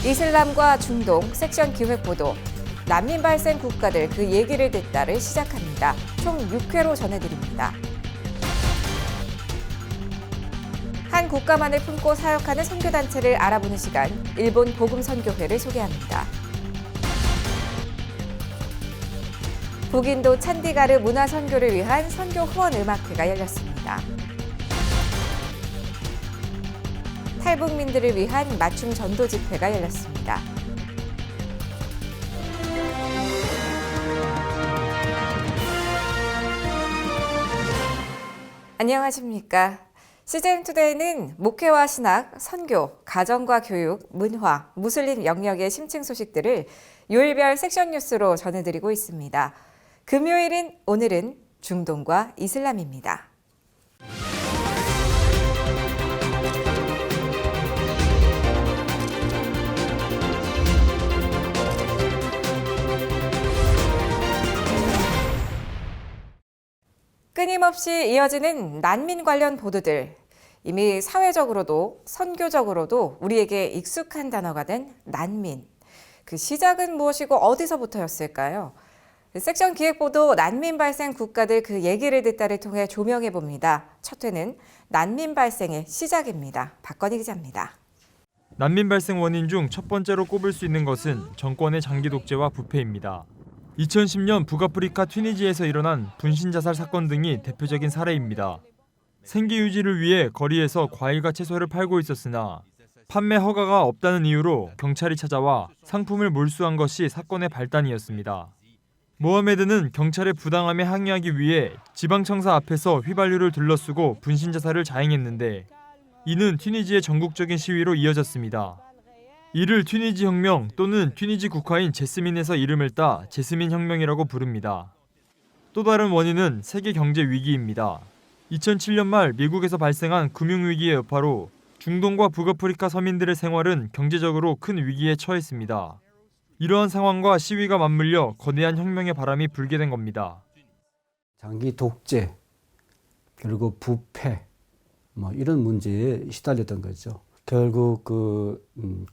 이슬람과 중동 섹션 기획보도 난민 발생 국가들 그 얘기를 듣다를 시작합니다. 총 6회로 전해드립니다. 한 국가만을 품고 사역하는 선교단체를 알아보는 시간, 일본 복음선교회를 소개합니다. 북인도 찬디가르 문화선교를 위한 선교 후원음악회가 열렸습니다. 탈북민들을 위한 맞춤 전도 집회가 열렸습니다. 안녕하십니까. CGN투데이는 목회와 신학, 선교, 가정과 교육, 문화, 무슬림 영역의 심층 소식들을 요일별 섹션 뉴스로 전해드리고 있습니다. 금요일인 오늘은 중동과 이슬람입니다. 끊임없이 이어지는 난민 관련 보도들. 이미 사회적으로도 선교적으로도 우리에게 익숙한 단어가 된 난민. 그 시작은 무엇이고 어디서부터였을까요? 섹션 기획보도 난민 발생 국가들 그 얘기를 듣다를 통해 조명해 봅니다. 첫 회는 난민 발생의 시작입니다. 박건희 기자입니다. 난민 발생 원인 중 첫 번째로 꼽을 수 있는 것은 정권의 장기 독재와 부패입니다. 2010년 북아프리카 튀니지에서 일어난 분신 자살 사건 등이 대표적인 사례입니다. 생계 유지를 위해 거리에서 과일과 채소를 팔고 있었으나 판매 허가가 없다는 이유로 경찰이 찾아와 상품을 몰수한 것이 사건의 발단이었습니다. 모하메드는 경찰의 부당함에 항의하기 위해 지방청사 앞에서 휘발유를 둘러쓰고 분신 자살을 자행했는데 이는 튀니지의 전국적인 시위로 이어졌습니다. 이를 튀니지 혁명 또는 튀니지 국화인 제스민에서 이름을 따 제스민 혁명이라고 부릅니다. 또 다른 원인은 세계 경제 위기입니다. 2007년 말 미국에서 발생한 금융위기의 여파로 중동과 북아프리카 서민들의 생활은 경제적으로 큰 위기에 처했습니다. 이러한 상황과 시위가 맞물려 거대한 혁명의 바람이 불게 된 겁니다. 장기 독재 그리고 부패 이런 문제에 시달렸던 거죠. 결국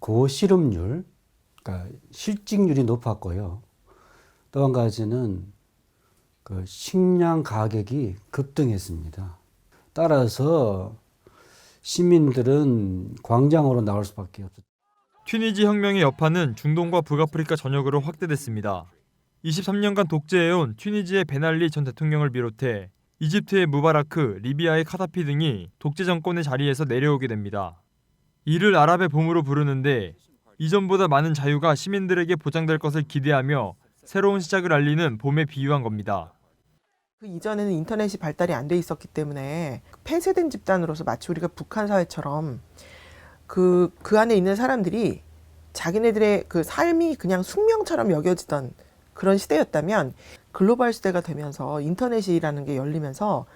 고실업률, 그러니까 실직률이 높았고요. 또 한 가지는 식량 가격이 급등했습니다. 따라서 시민들은 광장으로 나올 수밖에 없었죠. 튀니지 혁명의 여파는 중동과 북아프리카 전역으로 확대됐습니다. 23년간 독재해온 튀니지의 베날리 전 대통령을 비롯해 이집트의 무바라크, 리비아의 카다피 등이 독재 정권의 자리에서 내려오게 됩니다. 이를 아랍의 봄으로 부르는데 이전보다 많은 자유가 시민들에게 보장될 것을 기대하며 새로운 시작을 알리는 봄에 비유한 겁니다. 그 이전에는 인터넷이 발달이 안 돼 있었기 때문에 폐쇄된 집단으로서 마치 우리가 북한 사회처럼 그 안에 있는 사람들이 자기네들의 그 삶이 그냥 숙명처럼 여겨지던 그런 시대였다면 글로벌 시대가 되면서 인터넷이라는 게 열리면서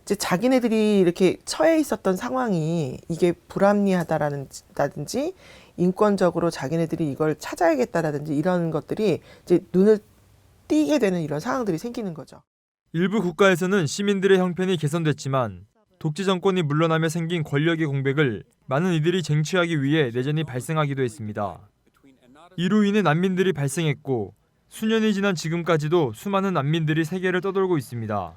이제 자기네들이 이렇게 처해 있었던 상황이 이게 불합리하다라든지 인권적으로 자기네들이 이걸 찾아야겠다라든지 이런 것들이 이제 눈을 띄게 되는 이런 상황들이 생기는 거죠. 일부 국가에서는 시민들의 형편이 개선됐지만 독재 정권이 물러나며 생긴 권력의 공백을 많은 이들이 쟁취하기 위해 내전이 발생하기도 했습니다. 이로 인해 난민들이 발생했고 수년이 지난 지금까지도 수많은 난민들이 세계를 떠돌고 있습니다.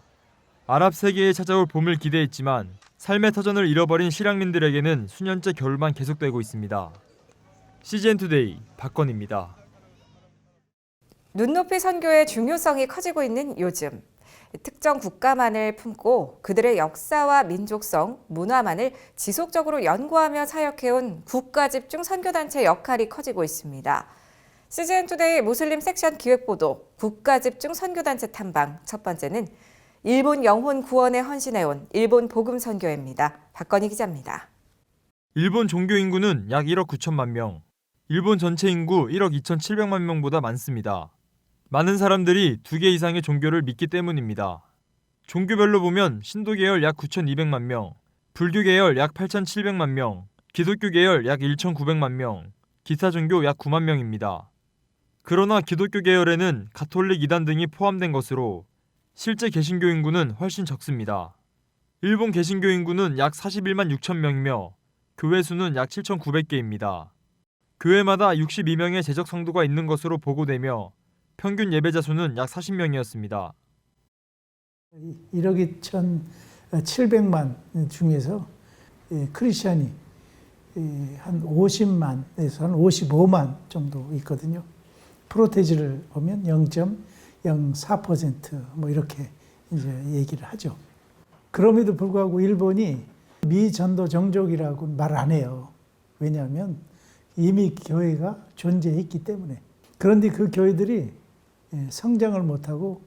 아랍 세계에 찾아올 봄을 기대했지만 삶의 터전을 잃어버린 실향민들에게는 수년째 겨울만 계속되고 있습니다. CGN투데이 박건희입니다. 눈높이 선교의 중요성이 커지고 있는 요즘. 특정 국가만을 품고 그들의 역사와 민족성, 문화만을 지속적으로 연구하며 사역해온 국가집중 선교단체 역할이 커지고 있습니다. CGN투데이 무슬림 섹션 기획보도 국가집중 선교단체 탐방 첫 번째는 일본 영혼 구원에 헌신해온 일본 복음선교회입니다. 박건희 기자입니다. 일본 종교 인구는 약 1억 9천만 명, 일본 전체 인구 1억 2,700만 명보다 많습니다. 많은 사람들이 2개 이상의 종교를 믿기 때문입니다. 종교별로 보면 신도 계열 약 9,200만 명, 불교 계열 약 8,700만 명, 기독교 계열 약 1,900만 명, 기타 종교 약 9만 명입니다. 그러나 기독교 계열에는 가톨릭 이단 등이 포함된 것으로 실제 개신교 인구는 훨씬 적습니다. 일본 개신교 인구는 약 41만 6천 명이며 교회 수는 약 7,900개입니다. 교회마다 62명의 재적 성도가 있는 것으로 보고되며 평균 예배자 수는 약 40명이었습니다. 1억 2,700만 중에서 크리스찬이 한 50만에서 한 55만 정도 있거든요. 프로테지를 보면 0.04% 뭐 이렇게 이제 얘기를 하죠. 그럼에도 불구하고 일본이 미전도 종족이라고 말 안 해요. 왜냐하면 이미 교회가 존재했기 때문에. 그런데 그 교회들이 성장을 못하고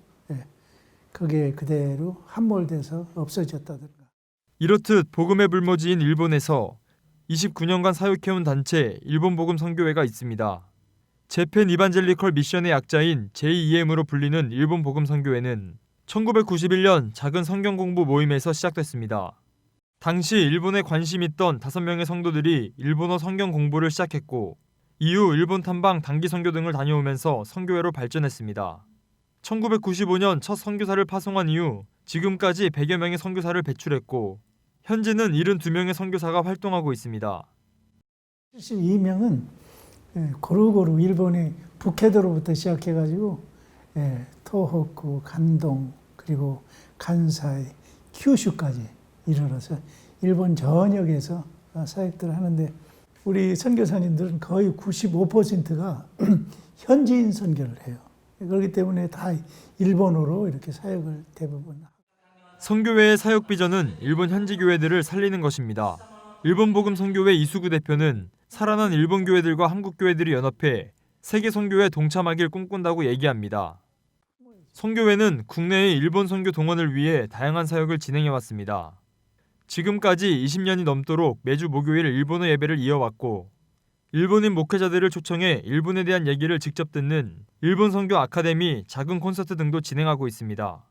거기에 그대로 함몰돼서 없어졌다든가. 이렇듯 복음의 불모지인 일본에서 29년간 사역해온 단체 일본 복음 선교회가 있습니다. 재팬 이반젤리컬 미션의 약자인 JEM으로 불리는 일본 복음 선교회는 1991년 작은 성경 공부 모임에서 시작됐습니다. 당시 일본에 관심 있던 5명의 성도들이 일본어 성경 공부를 시작했고 이후 일본 탐방 단기 선교 등을 다녀오면서 선교회로 발전했습니다. 1995년 첫 선교사를 파송한 이후 지금까지 100여 명의 선교사를 배출했고 현재는 72명의 선교사가 활동하고 있습니다. 72명은 고루고루 일본의 북해도로부터 시작해가지고 토호쿠, 간동, 그리고 간사이, 큐슈까지 이르러서 일본 전역에서 사역들을 하는데 우리 선교사님들은 거의 95%가 현지인 선교를 해요. 그렇기 때문에 다 일본어로 이렇게 사역을 대부분. 선교회의 사역 비전은 일본 현지 교회들을 살리는 것입니다. 일본 복음 선교회 이수구 대표는 살아난 일본 교회들과 한국 교회들이 연합해 세계 선교에 동참하길 꿈꾼다고 얘기합니다. 선교회는 국내의 일본 선교 동원을 위해 다양한 사역을 진행해 왔습니다. 지금까지 20년이 넘도록 매주 목요일 일본어 예배를 이어왔고 일본인 목회자들을 초청해 일본에 대한 얘기를 직접 듣는 일본 선교 아카데미 작은 콘서트 등도 진행하고 있습니다.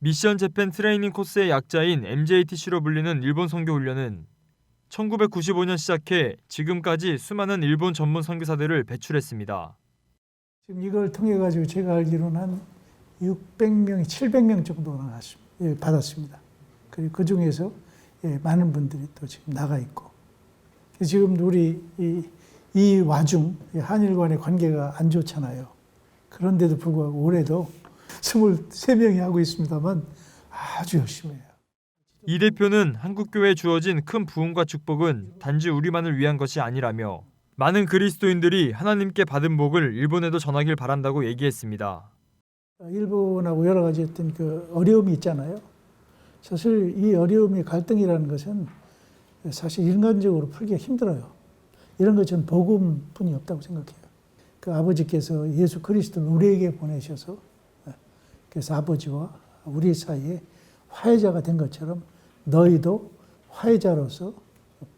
미션 재팬 트레이닝 코스의 약자인 MJTC로 불리는 일본 선교 훈련은 1995년 시작해 지금까지 수많은 일본 전문 선교사들을 배출했습니다. 지금 이걸 통해 가지고 제가 알기로는 한 600명이 700명 정도나 받았습니다. 그리고 그 중에서 많은 분들이 또 지금 나가 있고 지금 우리 이 와중 한일 간의 관계가 안 좋잖아요. 그런데도 불구하고 올해도 23명이 하고 있습니다만 아주 열심히 해요. 이 대표는 한국교회에 주어진 큰 부흥과 축복은 단지 우리만을 위한 것이 아니라며 많은 그리스도인들이 하나님께 받은 복을 일본에도 전하길 바란다고 얘기했습니다. 일본하고 여러 가지 어떤 그 어려움이 있잖아요. 사실 이 어려움이 갈등이라는 것은 사실 인간적으로 풀기가 힘들어요. 이런 것은 복음뿐이 없다고 생각해요. 그 아버지께서 예수 그리스도를 우리에게 보내셔서 그래서 아버지와 우리 사이에 화해자가 된 것처럼 너희도 화해자로서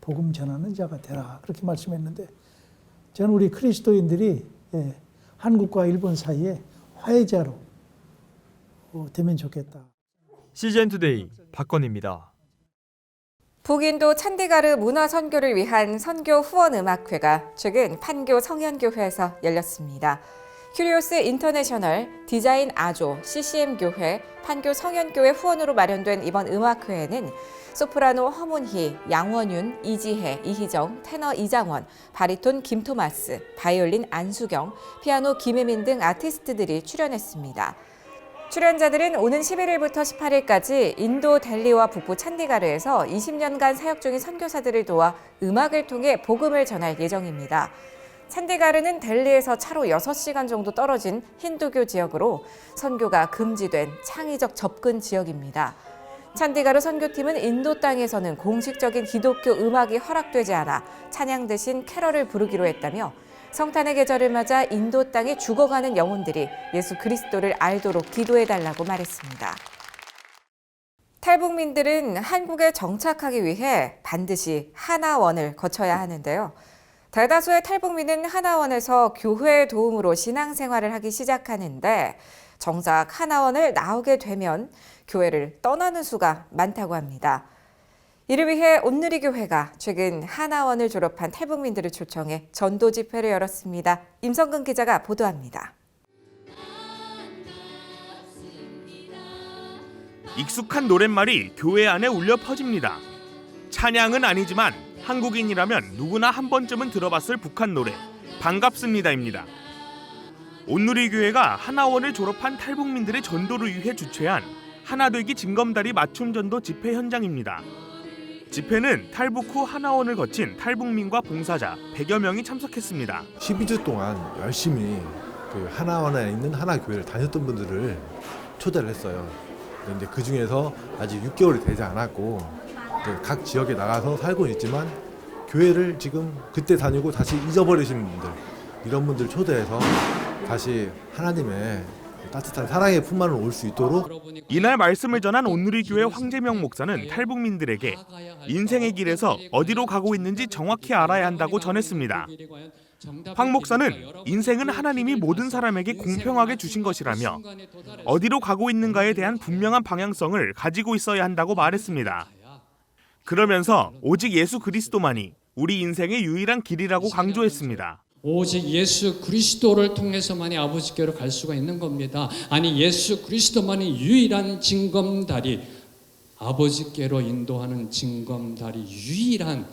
복음 전하는 자가 되라. 그렇게 말씀했는데 저는 우리 그리스도인들이 한국과 일본 사이에 화해자로 되면 좋겠다. CGN투데이 박건희입니다. 북인도 찬디가르 문화 선교를 위한 선교 후원 음악회가 최근 판교 성현교회에서 열렸습니다. 큐리오스 인터내셔널, 디자인 아조, CCM 교회, 판교 성현교회 후원으로 마련된 이번 음악회에는 소프라노 허문희, 양원윤, 이지혜, 이희정, 테너 이장원, 바리톤 김토마스, 바이올린 안수경, 피아노 김혜민 등 아티스트들이 출연했습니다. 출연자들은 오는 11일부터 18일까지 인도 델리와 북부 찬디가르에서 20년간 사역 중인 선교사들을 도와 음악을 통해 복음을 전할 예정입니다. 찬디가르는 델리에서 차로 6시간 정도 떨어진 힌두교 지역으로 선교가 금지된 창의적 접근 지역입니다. 찬디가르 선교팀은 인도 땅에서는 공식적인 기독교 음악이 허락되지 않아 찬양 대신 캐럴을 부르기로 했다며 성탄의 계절을 맞아 인도 땅에 죽어가는 영혼들이 예수 그리스도를 알도록 기도해달라고 말했습니다. 탈북민들은 한국에 정착하기 위해 반드시 하나원을 거쳐야 하는데요. 대다수의 탈북민은 하나원에서 교회의 도움으로 신앙생활을 하기 시작하는데 정작 하나원을 나오게 되면 교회를 떠나는 수가 많다고 합니다. 이를 위해 온누리교회가 최근 하나원을 졸업한 탈북민들을 초청해 전도 집회를 열었습니다. 임성근 기자가 보도합니다. 익숙한 노랫말이 교회 안에 울려 퍼집니다. 찬양은 아니지만 한국인이라면 누구나 한 번쯤은 들어봤을 북한 노래 반갑습니다입니다. 온누리교회가 하나원을 졸업한 탈북민들의 전도를 위해 주최한 하나되기 징검다리 맞춤전도 집회 현장입니다. 집회는 탈북 후 하나원을 거친 탈북민과 봉사자 100여 명이 참석했습니다. 12주 동안 열심히 그 하나원에 있는 하나교회를 다녔던 분들을 초대를 했어요. 근데 그 중에서 아직 6개월이 되지 않았고 각 지역에 나가서 살고 있지만 교회를 지금 그때 다니고 다시 잊어버리신 분들, 이런 분들 초대해서 다시 하나님의 따뜻한 사랑의 품 안으로 올 수 있도록. 이날 말씀을 전한 온누리교회 황재명 목사는 탈북민들에게 인생의 길에서 어디로 가고 있는지 정확히 알아야 한다고 전했습니다. 황 목사는 인생은 하나님이 모든 사람에게 공평하게 주신 것이라며 어디로 가고 있는가에 대한 분명한 방향성을 가지고 있어야 한다고 말했습니다. 그러면서 오직 예수 그리스도만이 우리 인생의 유일한 길이라고 강조했습니다. 오직 예수 그리스도를 통해서만이 아버지께로 갈 수가 있는 겁니다. 아니, 예수 그리스도만이 유일한 징검다리, 아버지께로 인도하는 징검다리, 유일한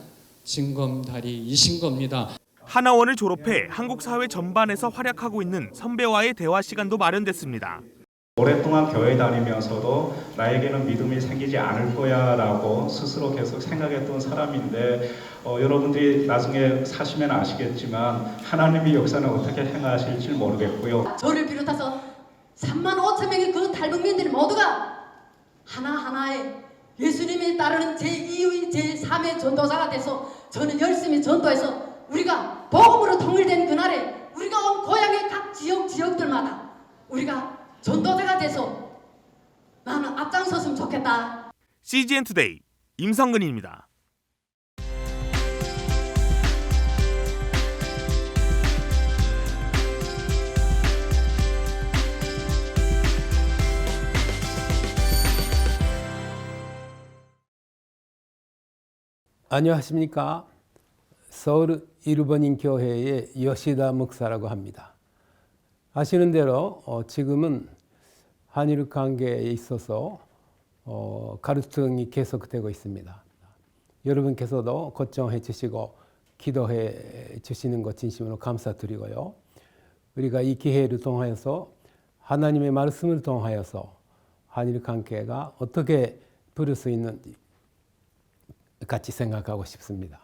징검다리이신 겁니다. 하나원을 졸업해 한국 사회 전반에서 활약하고 있는 선배와의 대화 시간도 마련됐습니다. 오랫동안 교회 다니면서도 나에게는 믿음이 생기지 않을 거야 라고 스스로 계속 생각했던 사람인데 여러분들이 나중에 사시면 아시겠지만 하나님의 역사는 어떻게 행하실지 모르겠고요. 저를 비롯해서 3만 5천 명의 그 탈북민들이 모두가 하나하나의 예수님이 따르는 제2의 제3의 전도자가 돼서 저는 열심히 전도해서 우리가 복음으로 통일된 그날에 우리가 온 고향의 각 지역들마다 우리가 전도자가 돼서 나는 앞장섰으면 좋겠다. CGN 투데이 임성근입니다. 안녕하십니까. 서울 일본인 교회의 요시다 목사라고 합니다. 아시는 대로 지금은 한일 관계에 있어서 갈등이 계속되고 있습니다. 여러분께서도 걱정해 주시고 기도해 주시는 것 진심으로 감사드리고요. 우리가 이 기회를 통하여서 하나님의 말씀을 통하여서 한일 관계가 어떻게 부를 수 있는지 같이 생각하고 싶습니다.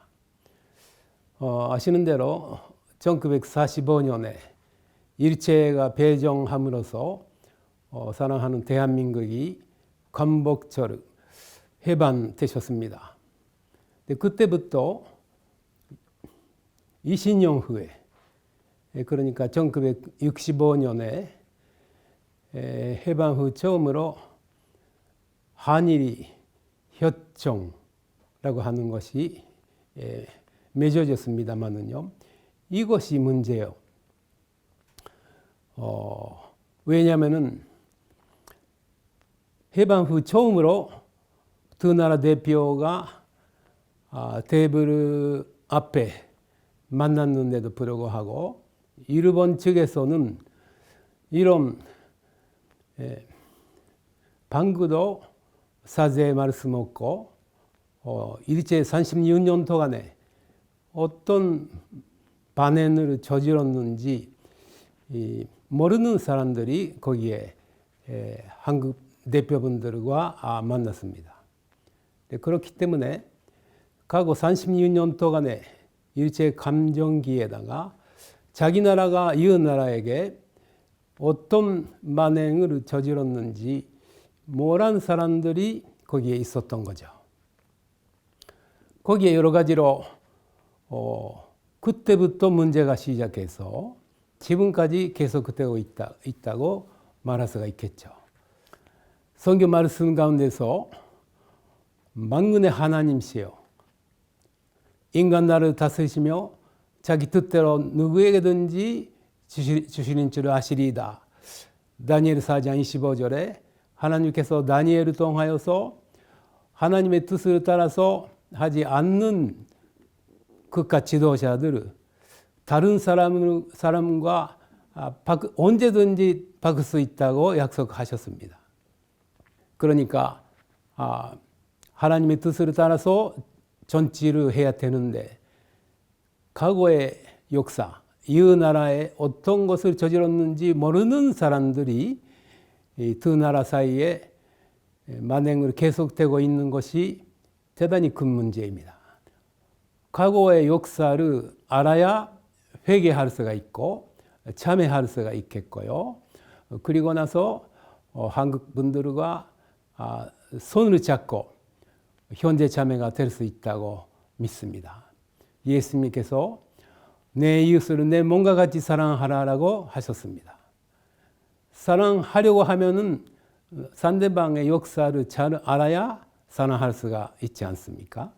아시는 대로 1945년에 일제가 배정함으로써 사랑하는 대한민국이 광복절 해방되셨습니다. 그때부터 20년 후에, 그러니까 1965년에 해방 후 처음으로 한일이 협정라고 하는 것이 맺어졌습니다만은요, 이것이 문제예요. 왜냐하면은 해방 후 처음으로 두 나라 대표가 테이블 앞에 만났는데도 불구하고 일본 측에서는 이런 방구도 사죄의 말씀 없고 일제 36년 동안에 어떤 반행을 저질렀는지 모르는 사람들이 거기에 한국 대표분들과 만났습니다. 그렇기 때문에 과거 36년 동안의 일제 감정기에다가 자기 나라가 이웃 나라에게 어떤 만행을 저질렀는지 모르는 사람들이 거기에 있었던 거죠. 거기에 여러 가지로 그때부터 문제가 시작해서 지금까지 계속되고 있다고 말할 수가 있겠죠. 성경 말씀 가운데서 만군의 하나님이시여 인간 나라를 다스리시며 자기 뜻대로 누구에게든지 주시는 줄 아시리이다. 다니엘 4장 25절에 하나님께서 다니엘을 통하여서 하나님의 뜻을 따라서 하지 않는 국가 지도자들을 다른 사람과 언제든지 바꿀 수 있다고 약속하셨습니다. 그러니까 하나님의 뜻을 따라서 정치를 해야 되는데 과거의 역사, 이 나라에 어떤 것을 저질렀는지 모르는 사람들이 이 두 나라 사이에 만행으로 계속되고 있는 것이 대단히 큰 문제입니다. 과거의 역사를 알아야 회개할 수가 있고 참회할 수가 있겠고요. 그리고 나서 한국 분들과 손을 잡고 현재 자매가 될 수 있다고 믿습니다. 예수님께서 내 이웃을 내 몸과 같이 사랑하라라고 하셨습니다. 사랑하려고 하면은 상대방의 역사를 잘 알아야 사랑할 수가 있지 않습니까?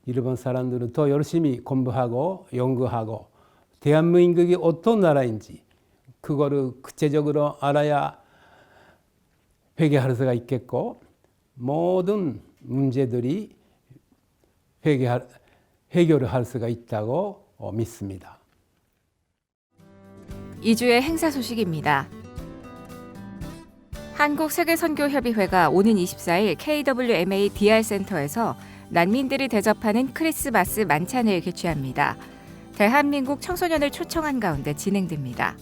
일본 사람들은 더 열심히 공부하고 연구하고 대한민국이 어떤 나라인지 그거를 구체적으로 알아야 회개할 수가 있겠고 모든 문제들이 해결을 할 수가 있다고 믿습니다. 2주의 행사 소식입니다. 한국세계선교협의회가 오는 24일 KWMA DR센터에서 난민들이 대접하는 크리스마스 만찬을 개최합니다. 대한민국 청소년을 초청한 가운데 진행됩니다.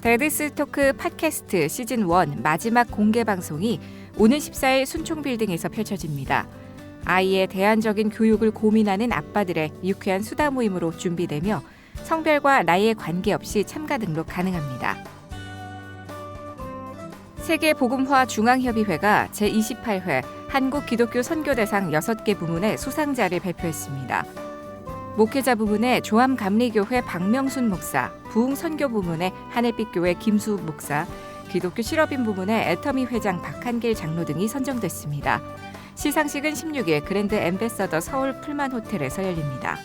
데드스 토크 팟캐스트 시즌1 마지막 공개 방송이 오는 14일 순총빌딩에서 펼쳐집니다. 아이의 대안적인 교육을 고민하는 아빠들의 유쾌한 수다 모임으로 준비되며 성별과 나이에 관계없이 참가 등록 가능합니다. 세계복음화 중앙협의회가 제28회 한국기독교 선교대상 6개 부문의 수상자를 발표했습니다. 목회자 부문의 조암감리교회 박명순 목사, 부흥선교 부문의 하늘빛교회 김수욱 목사, 기독교 실업인 부문의 애터미 회장 박한길 장로 등이 선정됐습니다. 시상식은 16일 그랜드 앰베서더 서울 풀만 호텔에서 열립니다.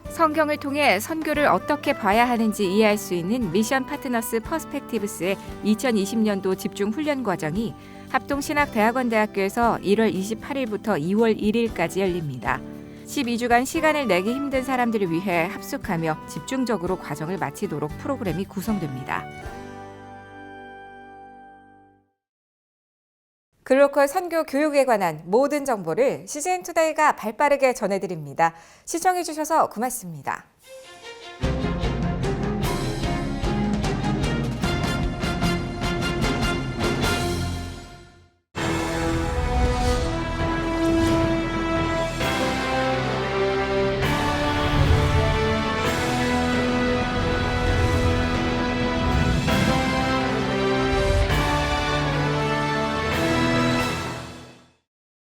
성경을 통해 선교를 어떻게 봐야 하는지 이해할 수 있는 미션 파트너스 퍼스펙티브스의 2020년도 집중 훈련 과정이 합동신학대학원대학교에서 1월 28일부터 2월 1일까지 열립니다. 12주간 시간을 내기 힘든 사람들을 위해 합숙하며 집중적으로 과정을 마치도록 프로그램이 구성됩니다. 글로컬 선교 교육에 관한 모든 정보를 CGN투데이가 발빠르게 전해드립니다. 시청해주셔서 고맙습니다.